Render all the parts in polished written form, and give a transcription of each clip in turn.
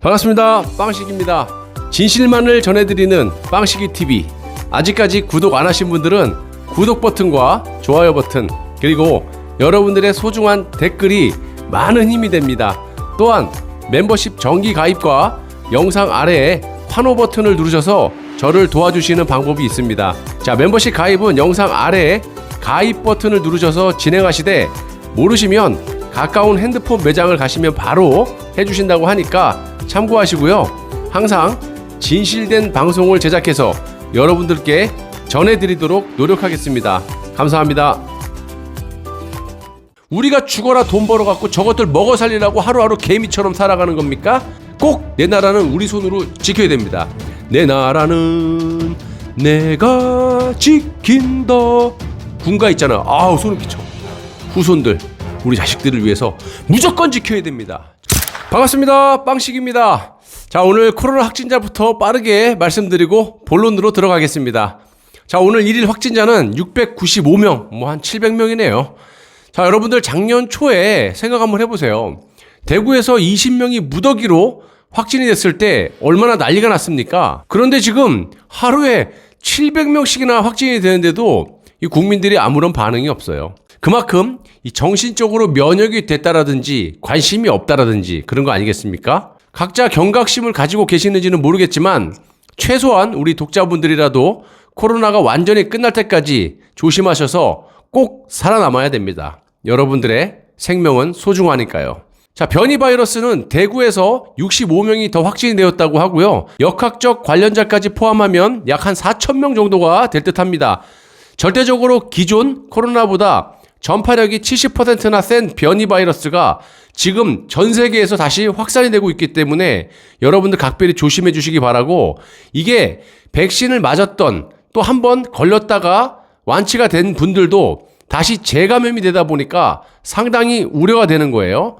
반갑습니다. 빵식입니다. 진실만을 전해드리는 빵식이TV. 아직까지 구독 안 하신 분들은 구독 버튼과 좋아요 버튼, 그리고 여러분들의 소중한 댓글이 많은 힘이 됩니다. 또한 멤버십 정기 가입과 영상 아래에 환호 버튼을 누르셔서 저를 도와주시는 방법이 있습니다. 자, 멤버십 가입은 영상 아래에 가입 버튼을 누르셔서 진행하시되, 모르시면 가까운 핸드폰 매장을 가시면 바로 해주신다고 하니까 참고하시고요. 항상 진실된 방송을 제작해서 여러분들께 전해드리도록 노력하겠습니다. 감사합니다. 우리가 죽어라 돈 벌어갖고 저것들 먹어 살리라고 하루하루 개미처럼 살아가는 겁니까? 꼭 내 나라는 우리 손으로 지켜야 됩니다. 내 나라는 내가 지킨다. 군가 있잖아. 아우, 소름 끼쳐. 후손들, 우리 자식들을 위해서 무조건 지켜야 됩니다. 반갑습니다. 빵식입니다. 자, 오늘 코로나 확진자부터 빠르게 말씀드리고 본론으로 들어가겠습니다. 자, 오늘 1일 확진자는 695명, 한 700명이네요. 자, 여러분들 작년 초에 생각 한번 해보세요. 대구에서 20명이 무더기로 확진이 됐을 때 얼마나 난리가 났습니까? 그런데 지금 하루에 700명씩이나 확진이 되는데도 이 국민들이 아무런 반응이 없어요. 그만큼 이 정신적으로 면역이 됐다라든지 관심이 없다라든지 그런 거 아니겠습니까? 각자 경각심을 가지고 계시는지는 모르겠지만 최소한 우리 독자분들이라도 코로나가 완전히 끝날 때까지 조심하셔서 꼭 살아남아야 됩니다. 여러분들의 생명은 소중하니까요. 자, 변이 바이러스는 대구에서 65명이 더 확진이 되었다고 하고요. 역학적 관련자까지 포함하면 약 한 4,000명 정도가 될 듯합니다. 절대적으로 기존 코로나보다 전파력이 70%나 센 변이 바이러스가 지금 전 세계에서 다시 확산이 되고 있기 때문에 여러분들 각별히 조심해 주시기 바라고, 이게 백신을 맞았던 또 한 번 걸렸다가 완치가 된 분들도 다시 재감염이 되다 보니까 상당히 우려가 되는 거예요.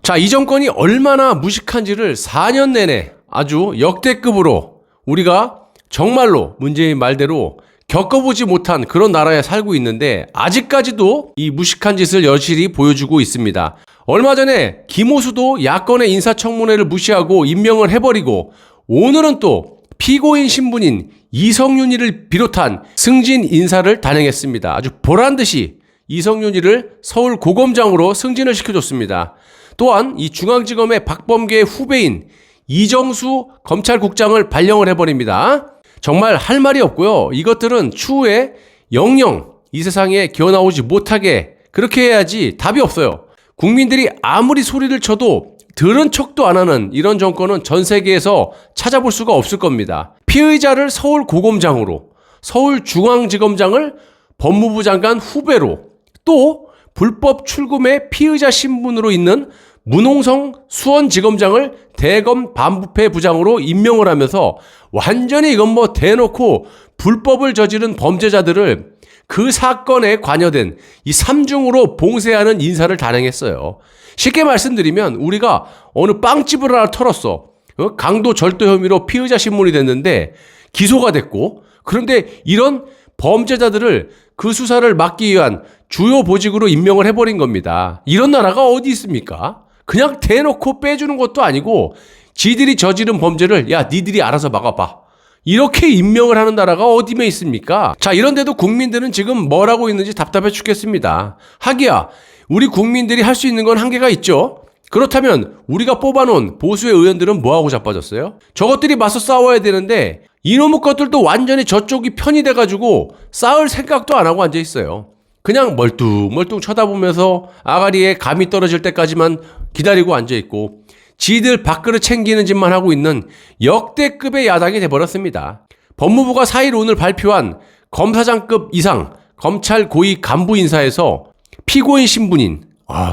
자, 이 정권이 얼마나 무식한지를 4년 내내 아주 역대급으로 우리가 정말로 문재인 말대로 겪어보지 못한 그런 나라에 살고 있는데, 아직까지도 이 무식한 짓을 여실히 보여주고 있습니다. 얼마 전에 김호수도 야권의 인사청문회를 무시하고 임명을 해버리고, 오늘은 또 피고인 신분인 이성윤이를 비롯한 승진 인사를 단행했습니다. 아주 보란듯이 이성윤이를 서울고검장으로 승진을 시켜줬습니다. 또한 이 중앙지검의 박범계의 후배인 이정수 검찰국장을 발령을 해버립니다. 정말 할 말이 없고요. 이것들은 추후에 영영 이 세상에 기어나오지 못하게 그렇게 해야지 답이 없어요. 국민들이 아무리 소리를 쳐도 들은 척도 안 하는 이런 정권은 전 세계에서 찾아볼 수가 없을 겁니다. 피의자를 서울고검장으로, 서울중앙지검장을 법무부 장관 후배로, 또 불법 출금의 피의자 신분으로 있는 문홍성 수원지검장을 대검 반부패 부장으로 임명을 하면서 완전히 이건 대놓고 불법을 저지른 범죄자들을 그 사건에 관여된 이 3중으로 봉쇄하는 인사를 단행했어요. 쉽게 말씀드리면 우리가 어느 빵집을 하나 털었어. 강도 절도 혐의로 피의자 신문이 됐는데 기소가 됐고, 그런데 이런 범죄자들을 그 수사를 막기 위한 주요 보직으로 임명을 해버린 겁니다. 이런 나라가 어디 있습니까? 그냥 대놓고 빼주는 것도 아니고 지들이 저지른 범죄를 야 니들이 알아서 막아봐, 이렇게 임명을 하는 나라가 어디에 있습니까? 자, 이런데도 국민들은 지금 뭘 하고 있는지 답답해 죽겠습니다. 하기야 우리 국민들이 할 수 있는 건 한계가 있죠. 그렇다면 우리가 뽑아놓은 보수의 의원들은 뭐하고 자빠졌어요? 저것들이 맞서 싸워야 되는데 이놈의 것들도 완전히 저쪽이 편이 돼가지고 싸울 생각도 안 하고 앉아있어요. 그냥 멀뚱멀뚱 쳐다보면서 아가리에 감이 떨어질 때까지만 기다리고 앉아있고 지들 밥그릇 챙기는 짓만 하고 있는 역대급의 야당이 돼버렸습니다. 법무부가 4일 오늘 발표한 검사장급 이상 검찰 고위 간부 인사에서 피고인 신분인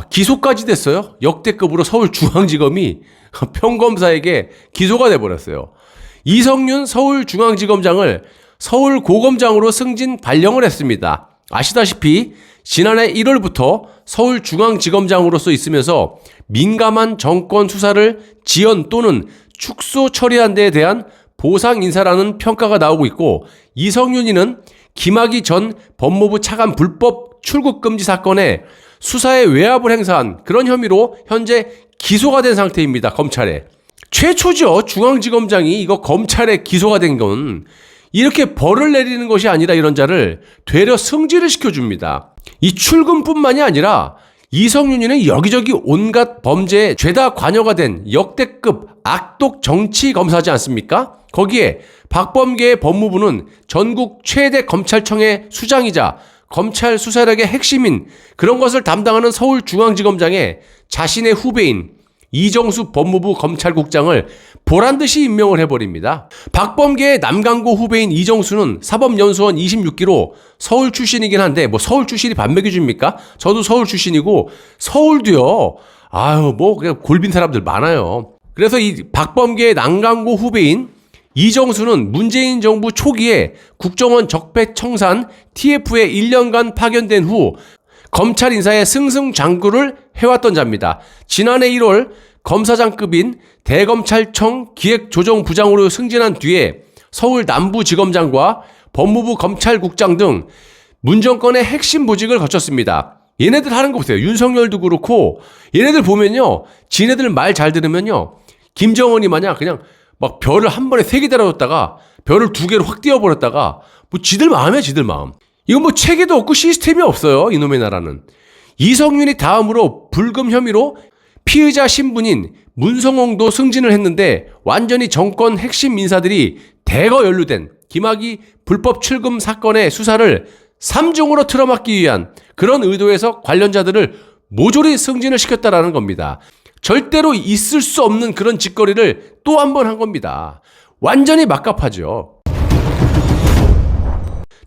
기소까지 됐어요. 역대급으로 서울중앙지검이 평검사에게 기소가 돼버렸어요. 이성윤 서울중앙지검장을 서울고검장으로 승진 발령을 했습니다. 아시다시피 지난해 1월부터 서울중앙지검장으로서 있으면서 민감한 정권 수사를 지연 또는 축소 처리한 데에 대한 보상 인사라는 평가가 나오고 있고, 이성윤이는 김학의 전 법무부 차관 불법 출국 금지 사건에 수사에 외압을 행사한 그런 혐의로 현재 기소가 된 상태입니다. 검찰에. 최초죠. 중앙지검장이 이거 검찰에 기소가 된 건 이렇게 벌을 내리는 것이 아니라 이런 자를 되려 승진을 시켜줍니다. 이 출근뿐만이 아니라 이성윤이는 여기저기 온갖 범죄에 죄다 관여가 된 역대급 악독 정치 검사지 않습니까? 거기에 박범계의 법무부는 전국 최대 검찰청의 수장이자 검찰 수사력의 핵심인 그런 것을 담당하는 서울중앙지검장에 자신의 후배인 이정수 법무부 검찰국장을 보란듯이 임명을 해버립니다. 박범계의 남강고 후배인 이정수는 사법연수원 26기로 서울 출신이긴 한데 뭐 서울 출신이 반맥이 줍니까? 저도 서울 출신이고 서울도요. 그냥 골빈 사람들 많아요. 그래서 이 박범계의 남강고 후배인 이정수는 문재인 정부 초기에 국정원 적폐청산 TF에 1년간 파견된 후 검찰 인사의 승승장구를 해왔던 자입니다. 지난해 1월 검사장급인 대검찰청 기획조정부장으로 승진한 뒤에 서울 남부지검장과 법무부 검찰국장 등 문정권의 핵심 보직을 거쳤습니다. 얘네들 하는 거 보세요. 윤석열도 그렇고 얘네들 보면요. 지네들 말 잘 들으면요. 김정은이 마냥 그냥 막 별을 한 번에 3개 달아줬다가 별을 2개로 확 띄워버렸다가 뭐 지들 마음이야 지들 마음. 이건 뭐 체계도 없고 시스템이 없어요. 이놈의 나라는. 이성윤이 다음으로 불금 혐의로 피의자 신분인 문성홍도 승진을 했는데 완전히 정권 핵심 인사들이 대거 연루된 김학의 불법 출금 사건의 수사를 3중으로 틀어막기 위한 그런 의도에서 관련자들을 모조리 승진을 시켰다라는 겁니다. 절대로 있을 수 없는 그런 짓거리를 또 한 번 한 겁니다. 완전히 막갑하죠.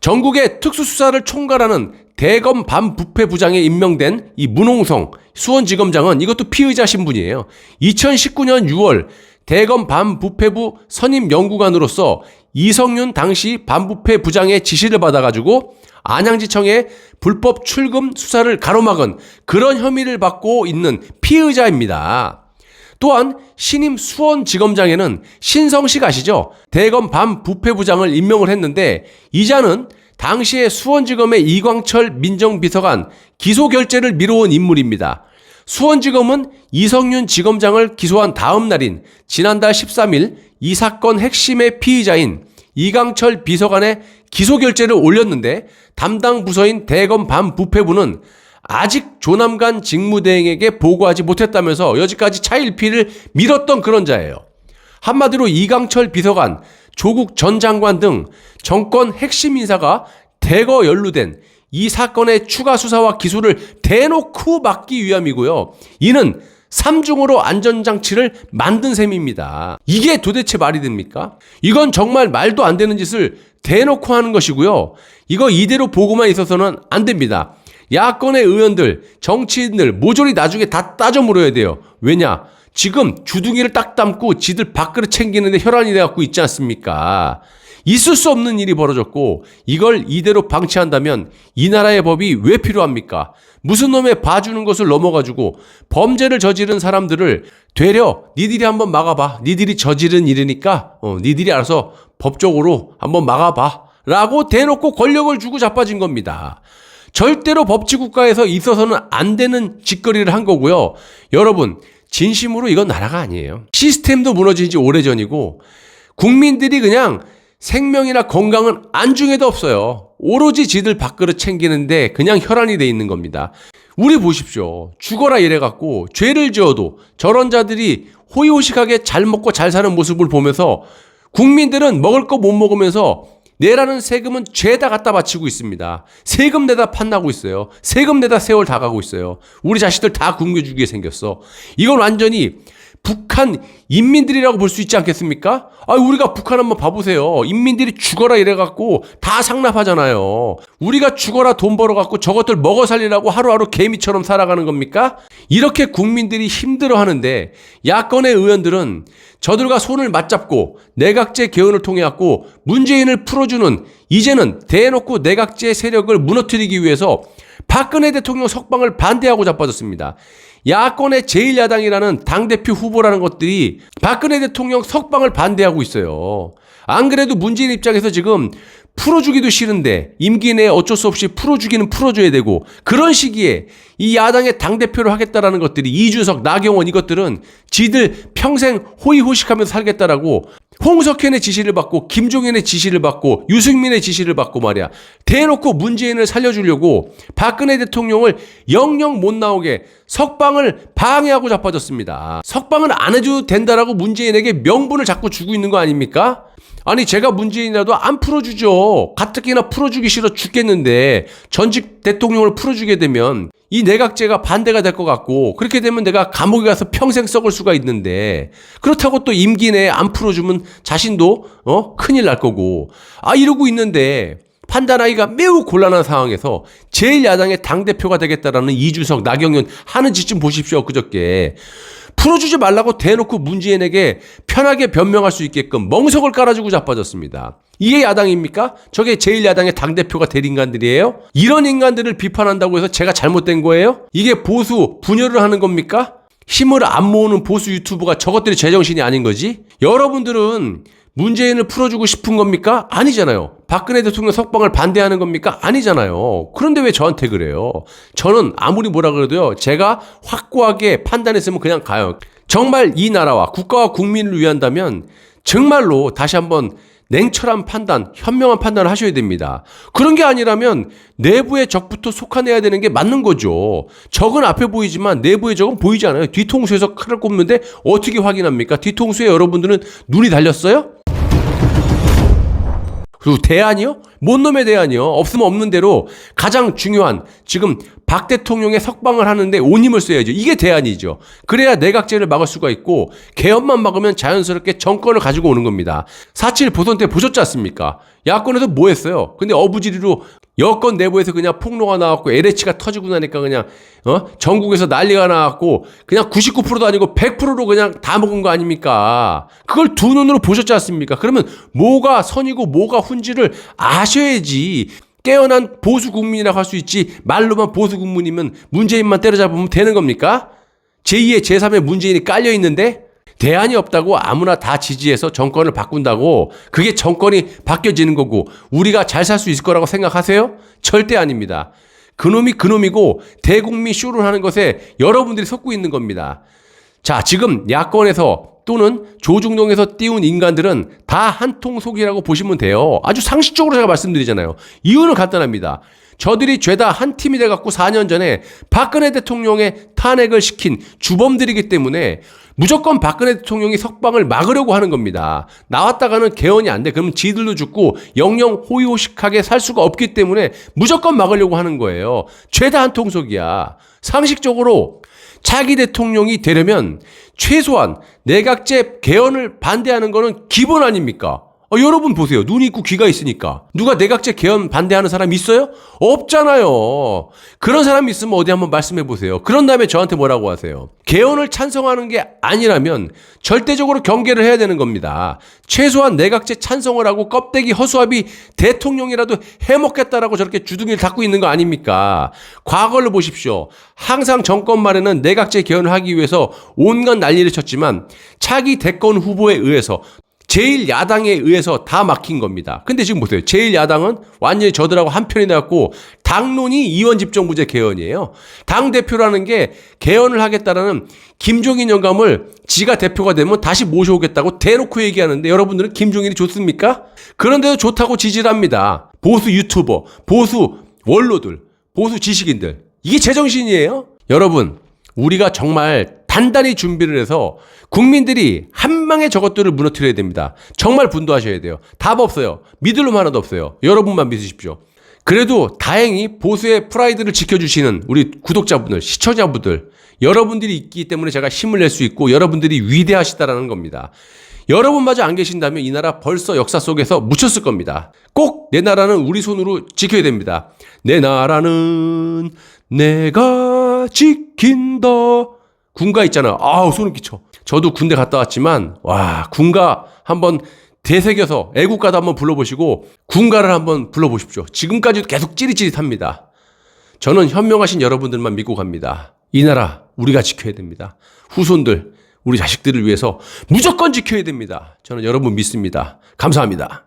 전국의 특수수사를 총괄하는 대검 반부패부장에 임명된 이 문홍성 수원지검장은 이것도 피의자 신분이에요. 2019년 6월 대검 반부패부 선임연구관으로서 이성윤 당시 반부패부장의 지시를 받아가지고 안양지청의 불법 출금 수사를 가로막은 그런 혐의를 받고 있는 피의자입니다. 또한 신임 수원지검장에는 신성식 아시죠? 대검 반부패부장을 임명을 했는데 이자는 당시에 수원지검의 이광철 민정비서관 기소 결재를 미뤄온 인물입니다. 수원지검은 이성윤 지검장을 기소한 다음 날인 지난달 13일 이 사건 핵심의 피의자인 이광철 비서관의 기소 결재를 올렸는데 담당 부서인 대검 반부패부는 아직 조남관 직무대행에게 보고하지 못했다면서 여지까지 차일피를 미뤘던 그런 자예요. 한마디로 이광철 비서관, 조국 전 장관 등 정권 핵심 인사가 대거 연루된 이 사건의 추가 수사와 기소를 대놓고 막기 위함이고요. 이는 3중으로 안전장치를 만든 셈입니다. 이게 도대체 말이 됩니까? 이건 정말 말도 안 되는 짓을 대놓고 하는 것이고요. 이거 이대로 보고만 있어서는 안 됩니다. 야권의 의원들, 정치인들 모조리 나중에 다 따져 물어야 돼요. 왜냐? 지금 주둥이를 딱 담고 지들 밥그릇 챙기는데 혈안이 돼갖고 있지 않습니까? 있을 수 없는 일이 벌어졌고 이걸 이대로 방치한다면 이 나라의 법이 왜 필요합니까? 무슨 놈의 봐주는 것을 넘어가지고 범죄를 저지른 사람들을 되려 니들이 한번 막아봐. 니들이 저지른 일이니까 니들이 알아서 법적으로 한번 막아봐. 라고 대놓고 권력을 주고 자빠진 겁니다. 절대로 법치국가에서 있어서는 안 되는 짓거리를 한 거고요. 여러분 진심으로 이건 나라가 아니에요. 시스템도 무너진 지 오래전이고 국민들이 그냥 생명이나 건강은 안중에도 없어요. 오로지 지들 밥그릇 챙기는데 그냥 혈안이 돼 있는 겁니다. 우리 보십시오. 죽어라 이래갖고 죄를 지어도 저런 자들이 호의호식하게 잘 먹고 잘 사는 모습을 보면서 국민들은 먹을 거 못 먹으면서 내라는 세금은 죄다 갖다 바치고 있습니다. 세금 내다 판나고 있어요. 세금 내다 세월 다 가고 있어요. 우리 자식들 다 굶겨주게 생겼어. 이건 완전히 북한 인민들이라고 볼 수 있지 않겠습니까? 우리가 북한 한번 봐보세요. 인민들이 죽어라 이래갖고 다 상납하잖아요. 우리가 죽어라 돈 벌어갖고 저것들 먹어 살리라고 하루하루 개미처럼 살아가는 겁니까? 이렇게 국민들이 힘들어하는데 야권의 의원들은 저들과 손을 맞잡고 내각제 개헌을 통해갖고 문재인을 풀어주는 이제는 대놓고 내각제 세력을 무너뜨리기 위해서 박근혜 대통령 석방을 반대하고 자빠졌습니다. 야권의 제1야당이라는 당대표 후보라는 것들이 박근혜 대통령 석방을 반대하고 있어요. 안 그래도 문재인 입장에서 지금 풀어주기도 싫은데 임기 내에 어쩔 수 없이 풀어주기는 풀어줘야 되고, 그런 시기에 이 야당의 당대표를 하겠다라는 것들이 이준석, 나경원 이것들은 지들 평생 호의호식하면서 살겠다라고 홍석현의 지시를 받고 김종인의 지시를 받고 유승민의 지시를 받고 말이야, 대놓고 문재인을 살려주려고 박근혜 대통령을 영영 못 나오게 석방을 방해하고 자빠졌습니다. 석방을 안 해줘도 된다라고 문재인에게 명분을 자꾸 주고 있는 거 아닙니까? 아니, 제가 문재인이라도 안 풀어주죠. 가뜩이나 풀어주기 싫어 죽겠는데 전직 대통령을 풀어주게 되면 이 내각제가 반대가 될 것 같고, 그렇게 되면 내가 감옥에 가서 평생 썩을 수가 있는데, 그렇다고 또 임기 내에 안 풀어주면 자신도 큰일 날 거고, 이러고 있는데 판단하기가 매우 곤란한 상황에서 제1야당의 당대표가 되겠다라는 이준석, 나경원 하는 짓 좀 보십시오. 그저께 풀어주지 말라고 대놓고 문재인에게 편하게 변명할 수 있게끔 멍석을 깔아주고 자빠졌습니다. 이게 야당입니까? 저게 제1야당의 당대표가 될 인간들이에요? 이런 인간들을 비판한다고 해서 제가 잘못된 거예요? 이게 보수, 분열을 하는 겁니까? 힘을 안 모으는 보수 유튜버가 저것들이 제정신이 아닌 거지? 여러분들은 문재인을 풀어주고 싶은 겁니까? 아니잖아요. 박근혜 대통령 석방을 반대하는 겁니까? 아니잖아요. 그런데 왜 저한테 그래요? 저는 아무리 뭐라 그래도요, 제가 확고하게 판단했으면 그냥 가요. 정말 이 나라와 국가와 국민을 위한다면 정말로 다시 한번 냉철한 판단, 현명한 판단을 하셔야 됩니다. 그런 게 아니라면 내부의 적부터 속아내야 되는 게 맞는 거죠. 적은 앞에 보이지만 내부의 적은 보이지 않아요. 뒤통수에서 칼을 꼽는데 어떻게 확인합니까? 뒤통수에 여러분들은 눈이 달렸어요? 그리고 대안이요? 뭔 놈의 대안이요? 없으면 없는 대로 가장 중요한 지금 박 대통령의 석방을 하는데 온 힘을 써야죠. 이게 대안이죠. 그래야 내각제를 막을 수가 있고, 개헌만 막으면 자연스럽게 정권을 가지고 오는 겁니다. 4.7 보선 때 보셨지 않습니까? 야권에서 뭐 했어요? 근데 어부지리로 여권 내부에서 그냥 폭로가 나왔고 LH가 터지고 나니까 그냥 전국에서 난리가 나왔고 그냥 99%도 아니고 100%로 그냥 다 먹은 거 아닙니까? 그걸 두 눈으로 보셨지 않습니까? 그러면 뭐가 선이고 뭐가 훈지를 아셔야지 깨어난 보수 국민이라고 할 수 있지, 말로만 보수 국민이면 문재인만 때려잡으면 되는 겁니까? 제2의 제3의 문재인이 깔려 있는데 대안이 없다고 아무나 다 지지해서 정권을 바꾼다고 그게 정권이 바뀌어지는 거고 우리가 잘 살 수 있을 거라고 생각하세요? 절대 아닙니다. 그놈이 그놈이고 대국민 쇼를 하는 것에 여러분들이 속고 있는 겁니다. 자, 지금 야권에서 또는 조중동에서 띄운 인간들은 다 한통 속이라고 보시면 돼요. 아주 상식적으로 제가 말씀드리잖아요. 이유는 간단합니다. 저들이 죄다 한 팀이 돼갖고 4년 전에 박근혜 대통령의 탄핵을 시킨 주범들이기 때문에 무조건 박근혜 대통령이 석방을 막으려고 하는 겁니다. 나왔다가는 개헌이 안 돼. 그러면 지들도 죽고 영영 호의호식하게 살 수가 없기 때문에 무조건 막으려고 하는 거예요. 죄다 한 통속이야. 상식적으로 차기 대통령이 되려면 최소한 내각제 개헌을 반대하는 거는 기본 아닙니까? 여러분 보세요. 눈이 있고 귀가 있으니까. 누가 내각제 개헌 반대하는 사람 있어요? 없잖아요. 그런 사람이 있으면 어디 한번 말씀해 보세요. 그런 다음에 저한테 뭐라고 하세요? 개헌을 찬성하는 게 아니라면 절대적으로 경계를 해야 되는 겁니다. 최소한 내각제 찬성을 하고 껍데기 허수아비 대통령이라도 해먹겠다라고 저렇게 주둥이를 닫고 있는 거 아닙니까? 과거를 보십시오. 항상 정권 말에는 내각제 개헌을 하기 위해서 온갖 난리를 쳤지만 차기 대권 후보에 의해서 제1야당에 의해서 다 막힌 겁니다. 근데 지금 보세요. 제1야당은 완전히 저들하고 한편이 나왔고 당론이 이원집정부제 개헌이에요. 당대표라는 게 개헌을 하겠다라는 김종인 영감을 지가 대표가 되면 다시 모셔오겠다고 대놓고 얘기하는데 여러분들은 김종인이 좋습니까? 그런데도 좋다고 지지를 합니다. 보수 유튜버, 보수 원로들, 보수 지식인들. 이게 제정신이에요? 여러분, 우리가 정말 단단히 준비를 해서 국민들이 한 방에 저것들을 무너뜨려야 됩니다. 정말 분도하셔야 돼요. 답 없어요. 믿을 놈 하나도 없어요. 여러분만 믿으십시오. 그래도 다행히 보수의 프라이드를 지켜주시는 우리 구독자분들, 시청자분들, 여러분들이 있기 때문에 제가 힘을 낼 수 있고 여러분들이 위대하시다라는 겁니다. 여러분마저 안 계신다면 이 나라 벌써 역사 속에서 묻혔을 겁니다. 꼭 내 나라는 우리 손으로 지켜야 됩니다. 내 나라는 내가 지킨다. 군가 있잖아. 소름 끼쳐. 저도 군대 갔다 왔지만 군가 한번 되새겨서 애국가도 한번 불러보시고 군가를 한번 불러보십시오. 지금까지도 계속 찌릿찌릿합니다. 저는 현명하신 여러분들만 믿고 갑니다. 이 나라 우리가 지켜야 됩니다. 후손들, 우리 자식들을 위해서 무조건 지켜야 됩니다. 저는 여러분 믿습니다. 감사합니다.